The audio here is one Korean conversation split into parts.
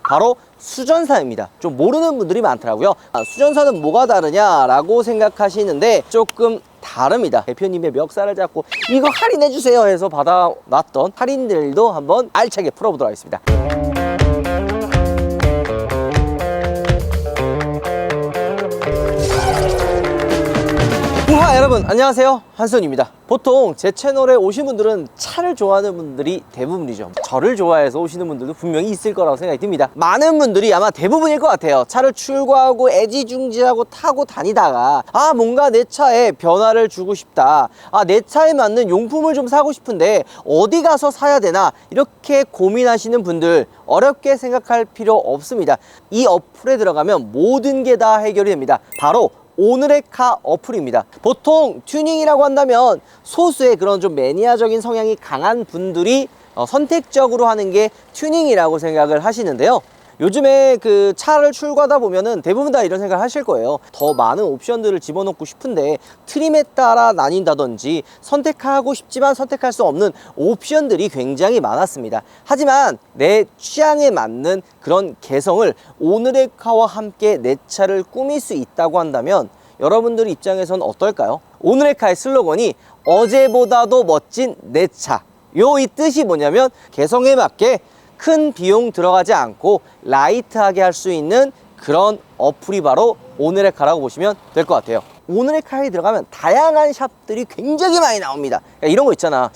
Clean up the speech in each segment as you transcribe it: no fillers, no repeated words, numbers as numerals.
바로 수전사입니다. 좀 모르는 분들이 많더라고요. 수전사는 뭐가 다르냐라고 생각하시는데 조금 다릅니다. 대표님의 멱살을 잡고 이거 할인해주세요 해서 받아놨던 할인들도 한번 알차게 풀어보도록 하겠습니다. 우와, 여러분 안녕하세요, 한선입니다. 보통 제 채널에 오신 분들은 차를 좋아하는 분들이 대부분이죠. 저를 좋아해서 오시는 분들도 분명히 있을 거라고 생각이 듭니다. 많은 분들이 아마 대부분일 것 같아요. 차를 출고하고 애지중지하고 타고 다니다가 뭔가 내 차에 변화를 주고 싶다, 내 차에 맞는 용품을 좀 사고 싶은데 어디 가서 사야 되나, 이렇게 고민하시는 분들 어렵게 생각할 필요 없습니다. 이 어플에 들어가면 모든 게 다 해결이 됩니다. 바로 오늘의 카 어플입니다. 보통 튜닝이라고 한다면 소수의 그런 좀 매니아적인 성향이 강한 분들이 선택적으로 하는 게 튜닝이라고 생각을 하시는데요. 요즘에 그 차를 출고하다 보면은 대부분 다 이런 생각을 하실 거예요. 더 많은 옵션들을 집어넣고 싶은데 트림에 따라 나뉜다든지 선택하고 싶지만 선택할 수 없는 옵션들이 굉장히 많았습니다. 하지만 내 취향에 맞는 그런 개성을 오늘의 카와 함께 내 차를 꾸밀 수 있다고 한다면 여러분들 입장에서는 어떨까요? 오늘의 카의 슬로건이 어제보다도 멋진 내 차. 이 뜻이 뭐냐면 개성에 맞게 큰 비용 들어가지 않고 라이트하게 할 수 있는 그런 어플이 바로 오늘의 카라고 보시면 될 것 같아요. 오늘의 카에 들어가면 다양한 샵들이 굉장히 많이 나옵니다. 그러니까 이런 거 있잖아,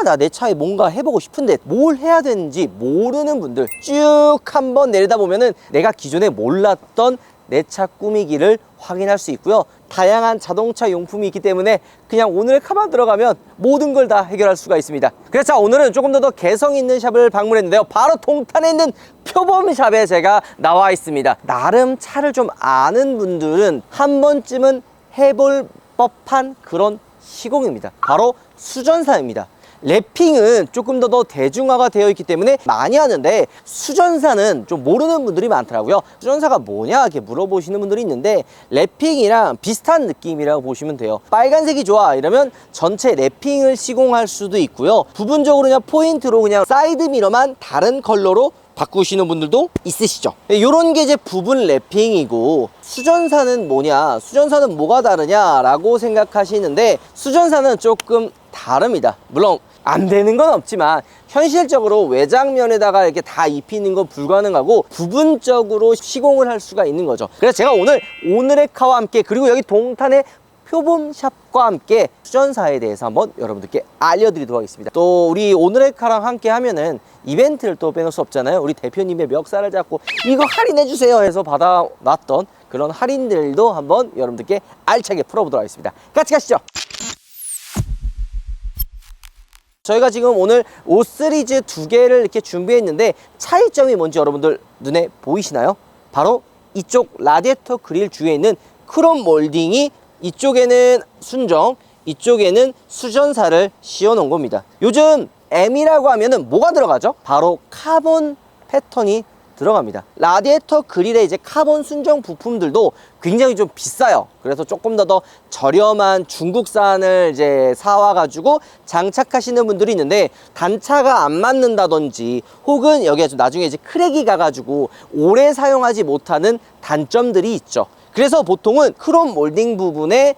나 내 차에 뭔가 해보고 싶은데 뭘 해야 되는지 모르는 분들 쭉 한번 내리다 보면은 내가 기존에 몰랐던 내 차 꾸미기를 확인할 수 있고요. 다양한 자동차 용품이 있기 때문에 그냥 오늘의 카만 들어가면 모든 걸 다 해결할 수가 있습니다. 그래서 오늘은 조금 더 개성 있는 샵을 방문했는데요. 바로 동탄에 있는 표범샵에 제가 나와 있습니다. 나름 차를 좀 아는 분들은 한 번쯤은 해볼 법한 그런 시공입니다. 바로 수전사입니다. 랩핑은 조금 더 대중화가 되어 있기 때문에 많이 하는데 수전사는 좀 모르는 분들이 많더라고요. 수전사가 뭐냐 이렇게 물어보시는 분들이 있는데 랩핑이랑 비슷한 느낌이라고 보시면 돼요. 빨간색이 좋아 이러면 전체 랩핑을 시공할 수도 있고요. 부분적으로 그냥 포인트로 그냥 사이드 미러만 다른 컬러로 바꾸시는 분들도 있으시죠. 이런 게 이제 부분 랩핑이고, 수전사는 뭐냐, 수전사는 뭐가 다르냐 라고 생각하시는데 수전사는 조금 다릅니다. 물론 안 되는 건 없지만 현실적으로 외장면에다가 이렇게 다 입히는 건 불가능하고 부분적으로 시공을 할 수가 있는 거죠. 그래서 제가 오늘의 카와 함께, 그리고 여기 동탄의 표범샵과 함께 수전사에 대해서 한번 여러분들께 알려드리도록 하겠습니다. 또 우리 오늘의 카랑 함께 하면은 이벤트를 또 빼놓을 수 없잖아요. 우리 대표님의 멱살을 잡고 이거 할인해주세요 해서 받아놨던 그런 할인들도 한번 여러분들께 알차게 풀어보도록 하겠습니다. 같이 가시죠. 저희가 지금 오늘 5시리즈 2개를 이렇게 준비했는데 차이점이 뭔지 여러분들 눈에 보이시나요? 바로 이쪽 라디에이터 그릴 주위에 있는 크롬 몰딩이, 이쪽에는 순정, 이쪽에는 수전사를 씌워 놓은 겁니다. 요즘 M이라고 하면은 뭐가 들어가죠? 바로 카본 패턴이 들어갑니다. 라디에이터 그릴에 이제 카본 순정 부품들도 굉장히 좀 비싸요. 그래서 조금 더 저렴한 중국산을 이제 사와가지고 장착하시는 분들이 있는데 단차가 안 맞는다든지 혹은 여기가 좀 나중에 이제 크랙이 가가지고 오래 사용하지 못하는 단점들이 있죠. 그래서 보통은 크롬 몰딩 부분에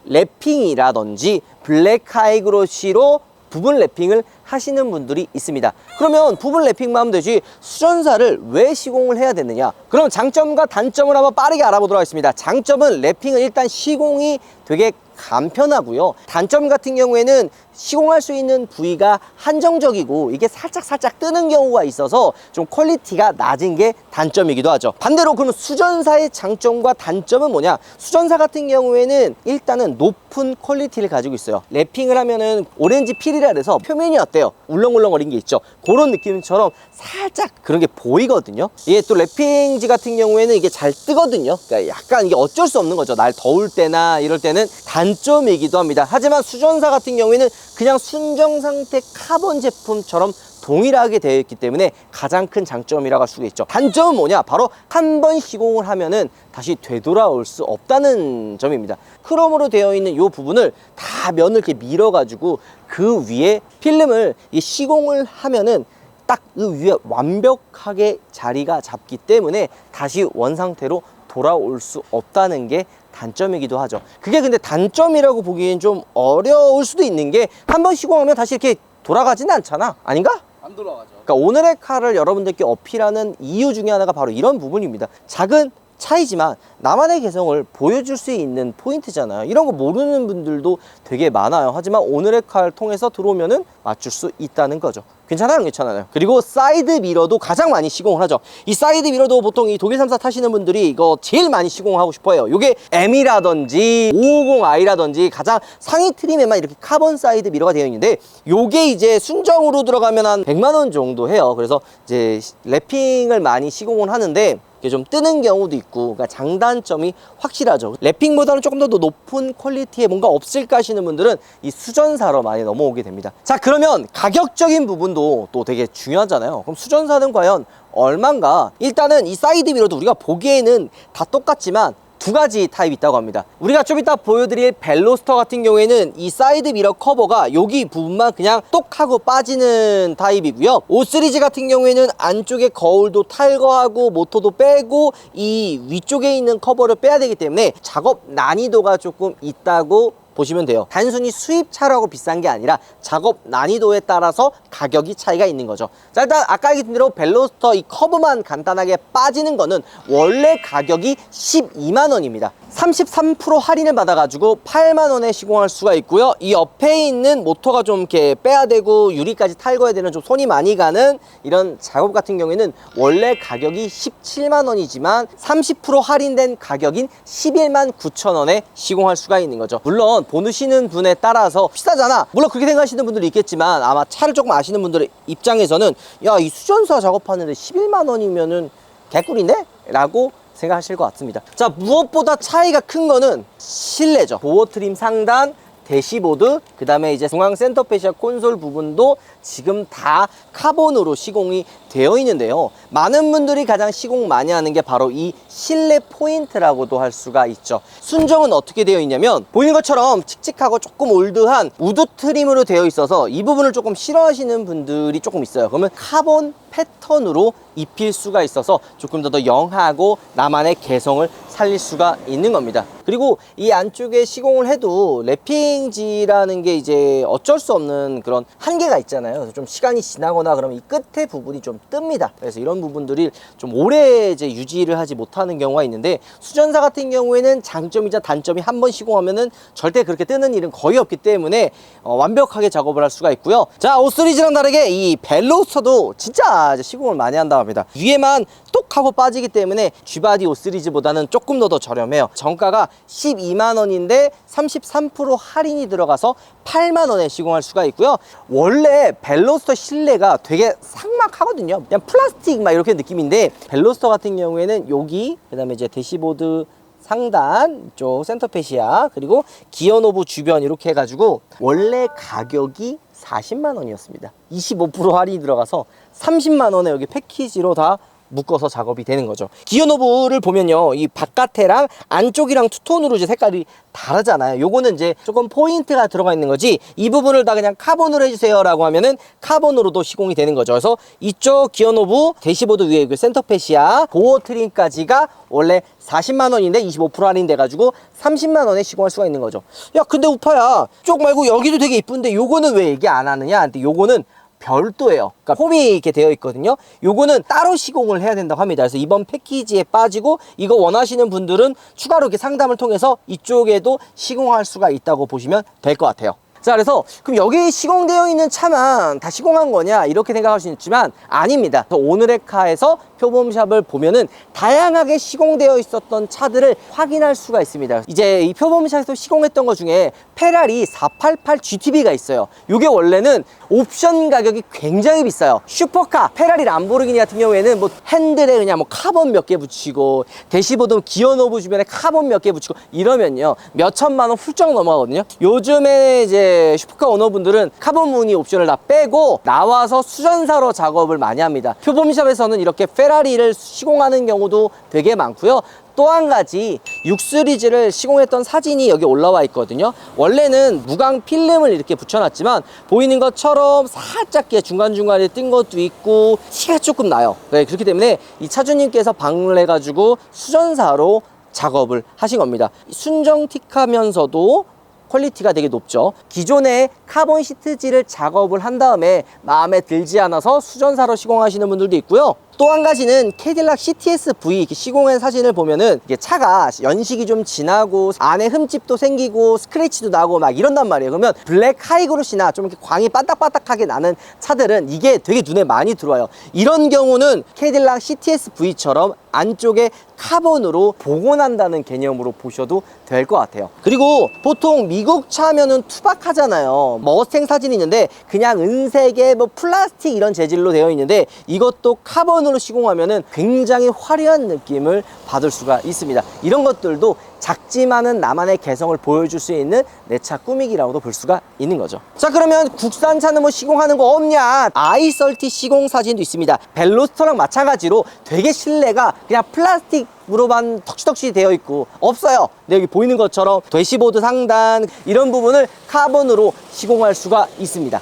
랩핑이라든지 블랙 하이그로시로 부분 랩핑을 하시는 분들이 있습니다. 그러면 부분 랩핑만 하면 되지 수전사를 왜 시공을 해야 되느냐? 그럼 장점과 단점을 한번 빠르게 알아보도록 하겠습니다. 장점은 랩핑은 일단 시공이 되게 간편하고요. 단점 같은 경우에는 시공할 수 있는 부위가 한정적이고 이게 살짝 뜨는 경우가 있어서 좀 퀄리티가 낮은 게 단점이기도 하죠. 반대로 그러면 수전사의 장점과 단점은 뭐냐? 수전사 같은 경우에는 일단은 높은 퀄리티를 가지고 있어요. 랩핑을 하면은 오렌지 필이라 그래서 표면이 어때요? 울렁울렁거린 게 있죠. 그런 느낌처럼 살짝 그런 게 보이거든요. 이게 또 랩핑지 같은 경우에는 이게 잘 뜨거든요. 그러니까 약간 이게 어쩔 수 없는 거죠. 날 더울 때나 이럴 때는 단점이기도 합니다. 하지만 수전사 같은 경우에는 그냥 순정 상태 카본 제품처럼 동일하게 되어 있기 때문에 가장 큰 장점이라고 할 수가 있죠. 단점은 뭐냐? 바로 한 번 시공을 하면은 다시 되돌아올 수 없다는 점입니다. 크롬으로 되어 있는 이 부분을 다 면을 이렇게 밀어 가지고 그 위에 필름을 시공을 하면은 딱 그 위에 완벽하게 자리가 잡기 때문에 다시 원상태로 돌아올 수 없다는 게 단점이기도 하죠. 그게 근데 단점이라고 보기엔 좀 어려울 수도 있는 게 한 번 시공하면 다시 이렇게 돌아가지는 않잖아. 아닌가? 안 돌아가죠. 그러니까 오늘의 칼을 여러분들께 어필하는 이유 중에 하나가 바로 이런 부분입니다. 작은 차이지만 나만의 개성을 보여줄 수 있는 포인트잖아요. 이런 거 모르는 분들도 되게 많아요. 하지만 오늘의 칼 통해서 들어오면은 맞출 수 있다는 거죠. 괜찮아요, 괜찮아요. 그리고 사이드 미러도 가장 많이 시공을 하죠. 이 사이드 미러도 보통 이 독일 3사 타시는 분들이 이거 제일 많이 시공하고 싶어요. 요게 M이라든지 550i라든지 가장 상위 트림에만 이렇게 카본 사이드 미러가 되어 있는데, 요게 이제 순정으로 들어가면 한 100만 원 정도 해요. 그래서 이제 랩핑을 많이 시공을 하는데 이게 좀 뜨는 경우도 있고, 그러니까 장단점이 확실하죠. 랩핑보다는 조금 더 높은 퀄리티에 뭔가 없을까 하시는 분들은 이 수전사로 많이 넘어오게 됩니다. 자, 그러면 가격적인 부분도 또 되게 중요하잖아요. 그럼 수전사는 과연 얼만가? 일단은 이 사이드 미러도 우리가 보기에는 다 똑같지만 두 가지 타입이 있다고 합니다. 우리가 좀 이따 보여드릴 벨로스터 같은 경우에는 이 사이드 미러 커버가 여기 부분만 그냥 똑 하고 빠지는 타입이고요. 5 시리즈 같은 경우에는 안쪽에 거울도 탈거하고 모터도 빼고 이 위쪽에 있는 커버를 빼야 되기 때문에 작업 난이도가 조금 있다고 보시면 돼요. 단순히 수입차라고 비싼 게 아니라 작업 난이도에 따라서 가격이 차이가 있는 거죠. 자, 일단 아까 얘기했던 대로 벨로스터 이 커브만 간단하게 빠지는 거는 원래 가격이 12만 원입니다. 33% 할인을 받아가지고 8만 원에 시공할 수가 있고요. 이 옆에 있는 모터가 좀 이렇게 빼야 되고 유리까지 탈거해야 되는 좀 손이 많이 가는 이런 작업 같은 경우에는 원래 가격이 17만 원이지만 30% 할인된 가격인 11만 9천 원에 시공할 수가 있는 거죠. 물론 보시는 분에 따라서 비싸잖아. 물론 그렇게 생각하시는 분들이 있겠지만 아마 차를 조금 아시는 분들의 입장에서는 야, 이 수전사 작업하는데 11만 원이면은 개꿀인데? 라고 생각하실 것 같습니다. 자, 무엇보다 차이가 큰 거는 실내죠. 보호 트림 상단, 대시보드, 그 다음에 이제 중앙 센터 페시아 콘솔 부분도 지금 다 카본으로 시공이 되어 있는데요. 많은 분들이 가장 시공 많이 하는 게 바로 이 실내 포인트라고도 할 수가 있죠. 순정은 어떻게 되어 있냐면 보이는 것처럼 칙칙하고 조금 올드한 우드 트림으로 되어 있어서 이 부분을 조금 싫어하시는 분들이 조금 있어요. 그러면 카본 패턴으로 입힐 수가 있어서 조금 더 영하고 나만의 개성을 살릴 수가 있는 겁니다. 그리고 이 안쪽에 시공을 해도 랩핑지라는 게 이제 어쩔 수 없는 그런 한계가 있잖아요. 그래서 좀 시간이 지나거나 그러면 이 끝에 부분이 좀 뜹니다. 그래서 이런 부분들이 좀 오래 이제 유지를 하지 못하는 경우가 있는데, 수전사 같은 경우에는 장점이자 단점이 한 번 시공하면은 절대 그렇게 뜨는 일은 거의 없기 때문에 완벽하게 작업을 할 수가 있고요. 자, 5 시리즈랑 다르게 이 벨로스터도 진짜 시공을 많이 한다고 합니다. 위에만 똑 하고 빠지기 때문에 G바디 5 시리즈보다는 조금 더 저렴해요. 정가가 12만 원인데 33% 할인이 들어가서 8만 원에 시공할 수가 있고요. 원래 벨로스터 실내가 되게 삭막하거든요. 그냥 플라스틱 막 이렇게 느낌인데, 벨로스터 같은 경우에는 여기, 그 다음에 이제 대시보드 상단 이쪽 센터 페시아, 그리고 기어 노브 주변 이렇게 해가지고 원래 가격이 40만 원이었습니다. 25% 할인이 들어가서 30만 원에 여기 패키지로 다 묶어서 작업이 되는 거죠. 기어 노브를 보면요, 이 바깥에랑 안쪽이랑 투톤으로 이제 색깔이 다르잖아요. 요거는 이제 조금 포인트가 들어가 있는 거지, 이 부분을 다 그냥 카본으로 해주세요 라고 하면은 카본으로도 시공이 되는 거죠. 그래서 이쪽 기어 노브, 대시보드 위에 그 센터 페시아, 보호 트림까지가 원래 40만 원인데 25% 할인돼 가지고 30만 원에 시공할 수가 있는 거죠. 야, 근데 우파야, 쪽 말고 여기도 되게 이쁜데 요거는 왜 얘기 안 하느냐? 근데 요거는 별도예요. 그러니까 폼이 이렇게 되어 있거든요. 요거는 따로 시공을 해야 된다고 합니다. 그래서 이번 패키지에 빠지고 이거 원하시는 분들은 추가로 이렇게 상담을 통해서 이쪽에도 시공할 수가 있다고 보시면 될 것 같아요. 자, 그래서 그럼 여기 시공되어 있는 차만 다 시공한 거냐 이렇게 생각할 수 있지만 아닙니다. 오늘의 카에서 표범샵을 보면은 다양하게 시공되어 있었던 차들을 확인할 수가 있습니다. 이제 이 표범샵에서 시공했던 것 중에 페라리 488 GTB가 있어요. 이게 원래는 옵션 가격이 굉장히 비싸요. 슈퍼카 페라리 람보르기니 같은 경우에는 뭐 핸들에 그냥 뭐 카본 몇 개 붙이고, 대시보드 기어 노브 주변에 카본 몇 개 붙이고 이러면요 몇 천만 원 훌쩍 넘어가거든요. 요즘에 이제 이제 슈퍼카 오너분들은 카본 무늬 옵션을 다 빼고 나와서 수전사로 작업을 많이 합니다. 표범샵에서는 이렇게 페라리를 시공하는 경우도 되게 많고요. 또 한 가지 6 시리즈를 시공했던 사진이 여기 올라와 있거든요. 원래는 무광 필름을 이렇게 붙여놨지만 보이는 것처럼 살짝 중간중간에 뜬 것도 있고 티가 조금 나요. 네, 그렇기 때문에 이 차주님께서 방문을 해가지고 수전사로 작업을 하신 겁니다. 순정틱하면서도 퀄리티가 되게 높죠. 기존에 카본 시트지를 작업을 한 다음에 마음에 들지 않아서 수전사로 시공하시는 분들도 있고요. 또 한 가지는 캐딜락 CTS-V 이렇게 시공한 사진을 보면은 이게 차가 연식이 좀 지나고 안에 흠집도 생기고 스크래치도 나고 막 이런단 말이에요. 그러면 블랙 하이그로시나 좀 이렇게 광이 반딱반딱하게 나는 차들은 이게 되게 눈에 많이 들어와요. 이런 경우는 캐딜락 CTS-V처럼 안쪽에 카본으로 복원한다는 개념으로 보셔도 될 것 같아요. 그리고 보통 미국 차면은 투박하잖아요. 머스탱 사진이 있는데 그냥 은색의 뭐 플라스틱 이런 재질로 되어 있는데 이것도 카본으로 시공하면은 굉장히 화려한 느낌을 받을 수가 있습니다. 이런 것들도 작지만은 나만의 개성을 보여줄 수 있는 내 차 꾸미기라고도 볼 수가 있는 거죠. 자, 그러면 국산차는 뭐 시공하는 거 없냐? i30 시공 사진도 있습니다. 벨로스터랑 마찬가지로 되게 실내가 그냥 플라스틱으로만 턱시턱시 되어 있고 없어요. 근데 여기 보이는 것처럼 대시보드 상단 이런 부분을 카본으로 시공할 수가 있습니다.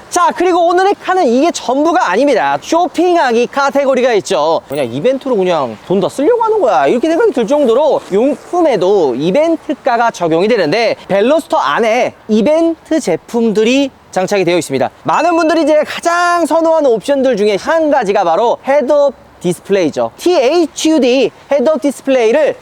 자, 그리고 오늘의 카는 이게 전부가 아닙니다. 쇼핑하기 카테고리가 있죠. 그냥 이벤트로 그냥 돈 더 쓰려고 하는 거야 이렇게 생각이 들 정도로 용품에도 이벤트가가 적용이 되는데 벨로스터 안에 이벤트 제품들이 장착이 되어 있습니다. 많은 분들이 이제 가장 선호하는 옵션들 중에 한 가지가 바로 헤드업 디스플레이죠. THUD 헤드업 디스플레이를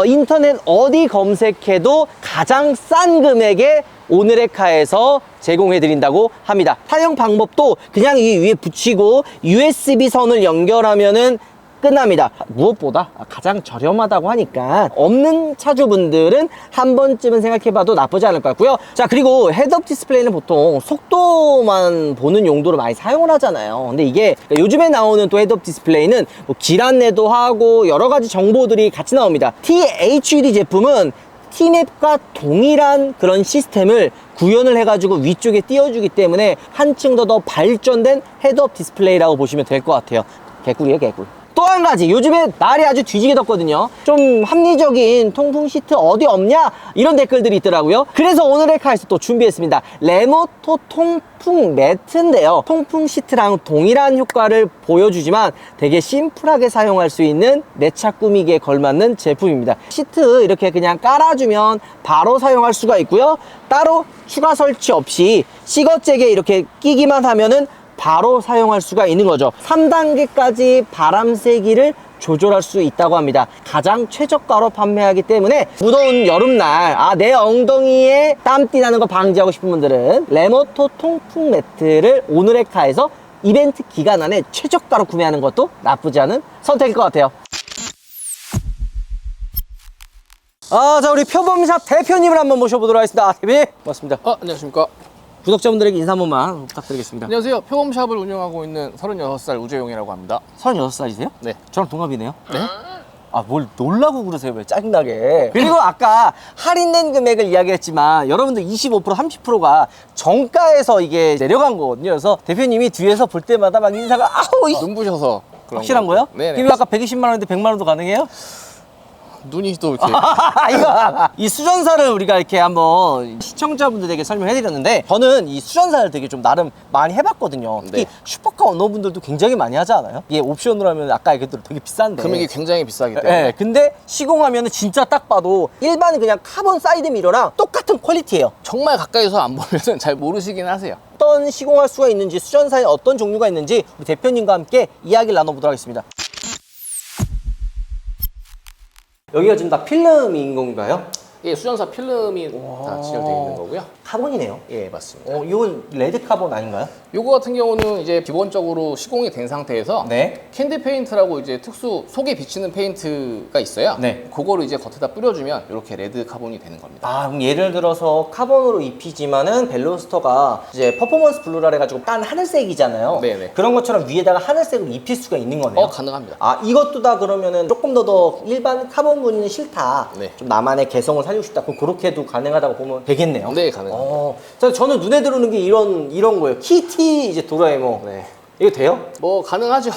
인터넷 어디 검색해도 가장 싼 금액에 오늘의 카에서 제공해 드린다고 합니다. 사용 방법도 그냥 이 위에 붙이고 USB 선을 연결하면은 끝납니다. 무엇보다 가장 저렴하다고 하니까 없는 차주분들은 한 번쯤은 생각해봐도 나쁘지 않을 것 같고요. 자, 그리고 헤드업 디스플레이는 보통 속도만 보는 용도로 많이 사용을 하잖아요. 근데 이게 요즘에 나오는 또 헤드업 디스플레이는 뭐 길 안내도 하고 여러 가지 정보들이 같이 나옵니다. THUD 제품은 T맵과 동일한 그런 시스템을 구현을 해가지고 위쪽에 띄워주기 때문에 한층 더 발전된 헤드업 디스플레이라고 보시면 될 것 같아요. 개꿀이에요, 개꿀. 또 한 가지, 요즘에 날이 아주 뒤지게 덥거든요. 좀 합리적인 통풍 시트 어디 없냐? 이런 댓글들이 있더라고요. 그래서 오늘의 카에서 또 준비했습니다. 레모토 통풍 매트인데요. 통풍 시트랑 동일한 효과를 보여주지만 되게 심플하게 사용할 수 있는 내 차 꾸미기에 걸맞는 제품입니다. 시트 이렇게 그냥 깔아주면 바로 사용할 수가 있고요. 따로 추가 설치 없이 시거잭에 이렇게 끼기만 하면은 바로 사용할 수가 있는 거죠. 3단계까지 바람 세기를 조절할 수 있다고 합니다. 가장 최저가로 판매하기 때문에 무더운 여름날 내 엉덩이에 땀띠 나는 거 방지하고 싶은 분들은 레모토 통풍 매트를 오늘의 카에서 이벤트 기간 안에 최저가로 구매하는 것도 나쁘지 않은 선택일 것 같아요. 자, 우리 표범샵 대표님을 한번 모셔보도록 하겠습니다. 대표님, 고맙습니다. 안녕하십니까. 구독자분들에게 인사 한 번만 부탁드리겠습니다. 안녕하세요. 표범샵을 운영하고 있는 36살 우재용이라고 합니다. 36살이세요? 네. 저랑 동갑이네요. 네? 뭘 놀라고 그러세요, 왜 짜증나게. 그리고 아까 할인된 금액을 이야기했지만 여러분들 25% 30%가 정가에서 이게 내려간 거거든요. 그래서 대표님이 뒤에서 볼 때마다 막 인사가 눈부셔서 그런 확실한 거예요? 네네. 그럼 아까 120만 원인데 100만 원도 가능해요? 눈이 또 이렇게 이 수전사를 우리가 이렇게 한번 시청자분들에게 설명해드렸는데 저는 이 수전사를 되게 좀 나름 많이 해봤거든요. 특히 네. 슈퍼카 오너분들도 굉장히 많이 하지 않아요? 이게 옵션으로 하면 아까 얘기했던 되게 비싼데 금액이 굉장히 비싸기 때문에 네, 근데 시공하면 진짜 딱 봐도 일반 그냥 카본 사이드 미러랑 똑같은 퀄리티예요. 정말 가까이서 안 보면 잘 모르시긴 하세요. 어떤 시공할 수가 있는지 수전사에 어떤 종류가 있는지 우리 대표님과 함께 이야기를 나눠보도록 하겠습니다. 여기가 지금 다 필름인 건가요? 예, 수전사 필름이 다 지정되어 있는 거고요. 카본이네요. 예, 맞습니다. 이건 레드 카본 아닌가요? 요거 같은 경우는 이제 기본적으로 시공이 된 상태에서 네. 캔디 페인트라고 이제 특수 속에 비치는 페인트가 있어요. 네. 그거를 이제 겉에다 뿌려주면 이렇게 레드 카본이 되는 겁니다. 아, 그럼 예를 들어서 카본으로 입히지만은 벨로스터가 이제 퍼포먼스 블루라 해가지고 딴 하늘색이잖아요. 네네. 그런 것처럼 위에다가 하늘색을 입힐 수가 있는 거네요. 가능합니다. 아, 이것도 다 그러면은 조금 더 일반 카본 무늬는 싫다. 네. 좀 나만의 개성을 살리고 싶다. 그럼 그렇게도 가능하다고 보면 되겠네요. 네, 가능합니다. 자, 저는 눈에 들어오는 게 이런 거예요. 키티 이제 도라에몽. 네. 이거 돼요? 뭐 가능하죠.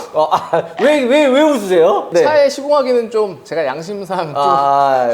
왜 웃으세요? 네. 차에 시공하기는 좀 제가 양심상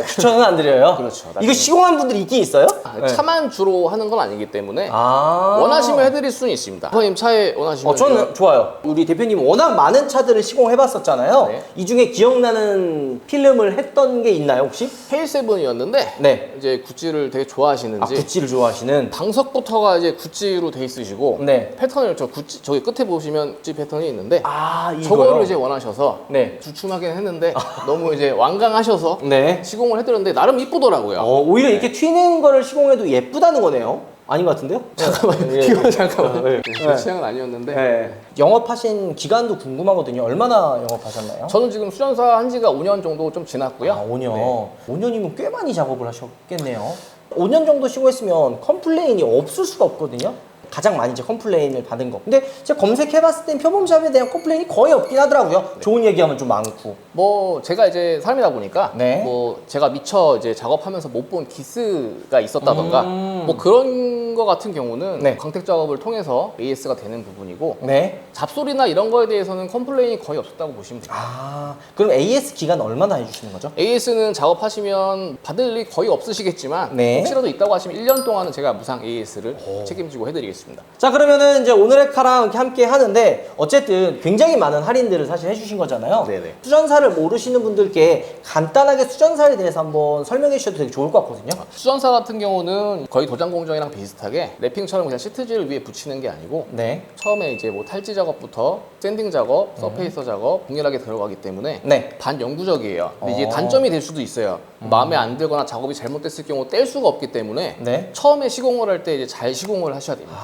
추천은 안 드려요. 그렇죠. 이거 시공한 분들이 있긴 있어요? 좀 차만 주로 하는 건 아니기 때문에 아. 원하시면 해드릴 수는 있습니다. 선생님 차에 원하시면 저는 좋아요. 우리 대표님 워낙 많은 차들을 시공해봤었잖아요. 네. 이 중에 기억나는 필름을 했던 게 있나요, 혹시? 페일7이었는데 네. 이제 구찌를 되게 좋아하시는지 구찌를 좋아하시는. 방석부터가 이제 구찌로 돼 있으시고 네. 패턴을 구찌 저기 끝에 보시면 구찌 패턴이 있는데 이거요? 저거를 이제 원하셔서 네. 주춤하긴 했는데 너무 이제 완강하셔서 네. 시공을 해드렸는데 나름 이쁘더라고요. 오히려 이렇게 튀는 거를 시공해도 예쁘다는 거네요. 아닌 것 같은데요? 잠깐만요. 예. 이거 잠깐만요. 네. 제 취향은 아니었는데 네. 영업하신 기간도 궁금하거든요. 얼마나 영업하셨나요? 저는 지금 수전사 한 지가 5년 정도 좀 지났고요. 5년. 네. 5년이면 꽤 많이 작업을 하셨겠네요. 5년 정도 시공했으면 컴플레인이 없을 수가 없거든요. 가장 많이 이제 컴플레인을 받은 거. 근데 제가 검색해봤을 땐 표범샵에 대한 컴플레인이 거의 없긴 하더라고요. 좋은 얘기하면 좀 많고. 뭐 제가 이제 사람이다 보니까 네. 뭐 제가 미처 이제 작업하면서 못 본 기스가 있었다던가 뭐 그런 거 같은 경우는 네. 광택 작업을 통해서 AS가 되는 부분이고 네. 잡소리나 이런 거에 대해서는 컴플레인이 거의 없었다고 보시면 됩니다. 그럼 AS 기간 얼마나 해주시는 거죠? AS는 작업하시면 받을 일이 거의 없으시겠지만 네. 혹시라도 있다고 하시면 1년 동안은 제가 무상 AS를 책임지고 해드리겠습니다. 자, 그러면은 이제 오늘의 카랑 이렇게 함께 하는데 어쨌든 굉장히 많은 할인들을 사실 해주신 거잖아요. 네네. 수전사를 모르시는 분들께 간단하게 수전사에 대해서 한번 설명해 주셔도 되게 좋을 것 같거든요. 수전사 같은 경우는 거의 도장 공정이랑 비슷하게 랩핑처럼 그냥 시트지를 위에 붙이는 게 아니고 네. 처음에 이제 뭐 탈지 작업부터 샌딩 작업, 서페이서 작업 동일하게 들어가기 때문에 네. 반영구적이에요. 근데 이게 단점이 될 수도 있어요. 마음에 안 들거나 작업이 잘못됐을 경우 뗄 수가 없기 때문에 네. 처음에 시공을 할 때 이제 잘 시공을 하셔야 됩니다.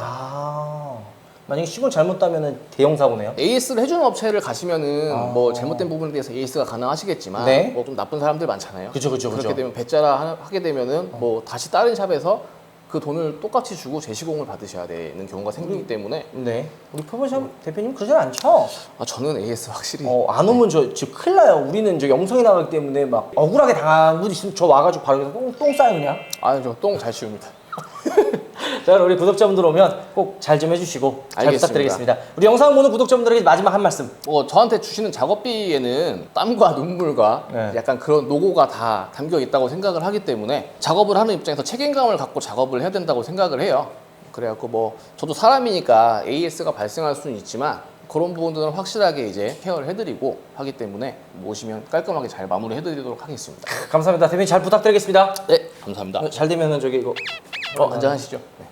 만약에 시공 잘못하면 대형 사고네요. AS를 해주는 업체를 가시면은 뭐 잘못된 부분에 대해서 AS가 가능하시겠지만 네. 뭐 좀 나쁜 사람들 많잖아요. 그죠. 그렇게 되면 배짜라 하게 되면은 뭐 다시 다른 샵에서 그 돈을 똑같이 주고 재시공을 받으셔야 되는 경우가 생기기 때문에 네. 우리 표본샵 대표님 그러지 않죠? 저는 AS 확실히 안 오면 저 지금 큰일 나요. 우리는 저 영상이 나가기 때문에 막 억울하게 당한 분 있으면 저 와가지고 바로 그냥 똥 싸요 그냥. 저 똥 잘 치웁니다. 자, 그럼 우리 구독자분들 오면 꼭 잘 좀 해주시고 잘 알겠습니다. 부탁드리겠습니다. 우리 영상 보는 구독자분들에게 마지막 한 말씀. 뭐 저한테 주시는 작업비에는 땀과 눈물과 네. 약간 그런 노고가 다 담겨 있다고 생각을 하기 때문에 작업을 하는 입장에서 책임감을 갖고 작업을 해야 된다고 생각을 해요. 그래갖고 뭐 저도 사람이니까 AS가 발생할 수는 있지만 그런 부분들은 확실하게 이제 케어를 해드리고 하기 때문에 모시면 깔끔하게 잘 마무리 해드리도록 하겠습니다. 감사합니다. 대표님 잘 부탁드리겠습니다. 네, 감사합니다. 잘 되면은 저기 이거 한잔하시죠. 네.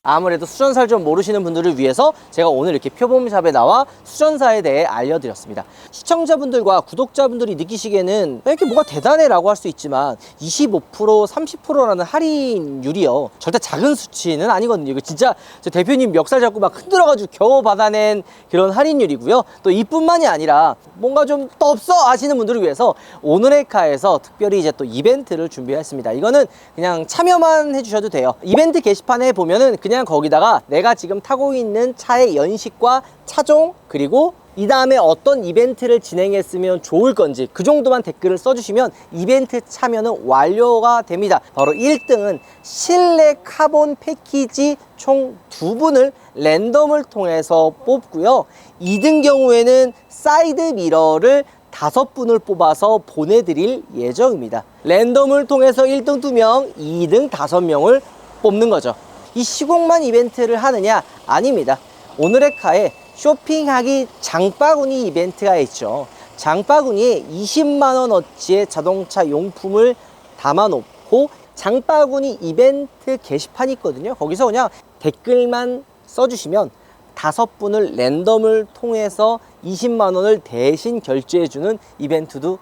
아무래도 수전사를 좀 모르시는 분들을 위해서 제가 오늘 이렇게 표범샵에 나와 수전사에 대해 알려드렸습니다. 시청자분들과 구독자분들이 느끼시기에는 이렇게 뭐가 대단해 라고 할 수 있지만 25%, 30%라는 할인율이요. 절대 작은 수치는 아니거든요. 이거 진짜 저 대표님 멱살 잡고 막 흔들어가지고 겨우 받아낸 그런 할인율이고요. 또 이뿐만이 아니라 뭔가 좀 더 없어 하시는 분들을 위해서 오늘의 카에서 특별히 이제 또 이벤트를 준비했습니다. 이거는 그냥 참여만 해주셔도 돼요. 이벤트 게시판에 보면은 그냥 거기다가 내가 지금 타고 있는 차의 연식과 차종 그리고 이 다음에 어떤 이벤트를 진행했으면 좋을 건지 그 정도만 댓글을 써주시면 이벤트 참여는 완료가 됩니다. 바로 1등은 실내 카본 패키지 총 2분을 랜덤을 통해서 뽑고요. 2등 경우에는 사이드 미러를 5분을 뽑아서 보내드릴 예정입니다. 랜덤을 통해서 1등 2명, 2등 5명을 뽑는 거죠. 이 시공만 이벤트를 하느냐? 아닙니다. 오늘의 카에 쇼핑하기 장바구니 이벤트가 있죠. 장바구니에 20만원어치의 자동차 용품을 담아놓고 장바구니 이벤트 게시판이 있거든요. 거기서 그냥 댓글만 써주시면 5분을 랜덤을 통해서 20만원을 대신 결제해주는 이벤트도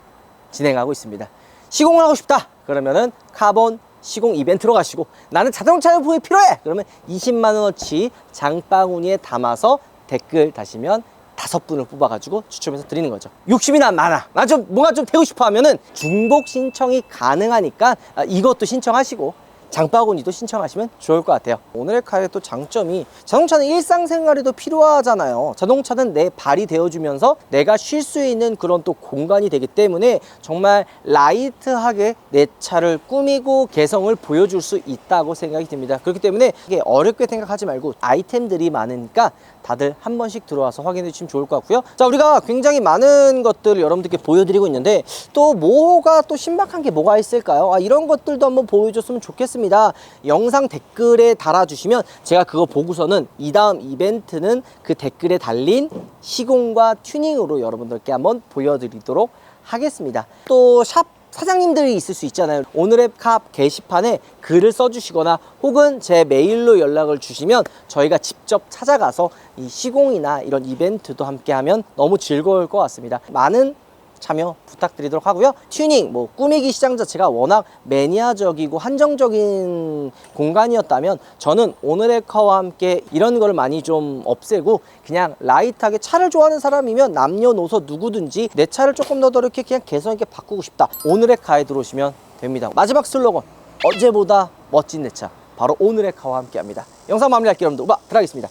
진행하고 있습니다. 시공을 하고 싶다 그러면은 카본 시공 이벤트로 가시고 나는 자동차 용품이 필요해! 그러면 20만 원어치 장바구니에 담아서 댓글 다시면 5분을 뽑아가지고 추첨해서 드리는 거죠. 욕심이 난 많아. 나 좀 뭔가 좀 되고 싶어 하면은 중복 신청이 가능하니까 이것도 신청하시고 장바구니도 신청하시면 좋을 것 같아요. 오늘의 칼의 또 장점이 자동차는 일상생활에도 필요하잖아요. 자동차는 내 발이 되어주면서 내가 쉴 수 있는 그런 또 공간이 되기 때문에 정말 라이트하게 내 차를 꾸미고 개성을 보여줄 수 있다고 생각이 듭니다. 그렇기 때문에 이게 어렵게 생각하지 말고 아이템들이 많으니까 다들 한 번씩 들어와서 확인해 주시면 좋을 것 같고요. 자, 우리가 굉장히 많은 것들을 여러분들께 보여드리고 있는데 또 뭐가 또 신박한 게 뭐가 있을까요? 이런 것들도 한번 보여줬으면 좋겠습니다. 영상 댓글에 달아주시면 제가 그거 보고서는 이 다음 이벤트는 그 댓글에 달린 시공과 튜닝으로 여러분들께 한번 보여드리도록 하겠습니다. 또 샵 사장님들이 있을 수 있잖아요. 오늘의 캅 게시판에 글을 써주시거나 혹은 제 메일로 연락을 주시면 저희가 직접 찾아가서 이 시공이나 이런 이벤트도 함께 하면 너무 즐거울 것 같습니다. 많은 참여 부탁드리도록 하고요. 튜닝, 꾸미기 시장 자체가 워낙 매니아적이고 한정적인 공간이었다면 저는 오늘의 카와 함께 이런 걸 많이 좀 없애고 그냥 라이트하게 차를 좋아하는 사람이면 남녀노소 누구든지 내 차를 조금 더 이렇게 그냥 개성 있게 바꾸고 싶다. 오늘의 카에 들어오시면 됩니다. 마지막 슬로건, 어제보다 멋진 내 차. 바로 오늘의 카와 함께 합니다. 영상 마무리할게요, 여러분들. 우바 들어가겠습니다.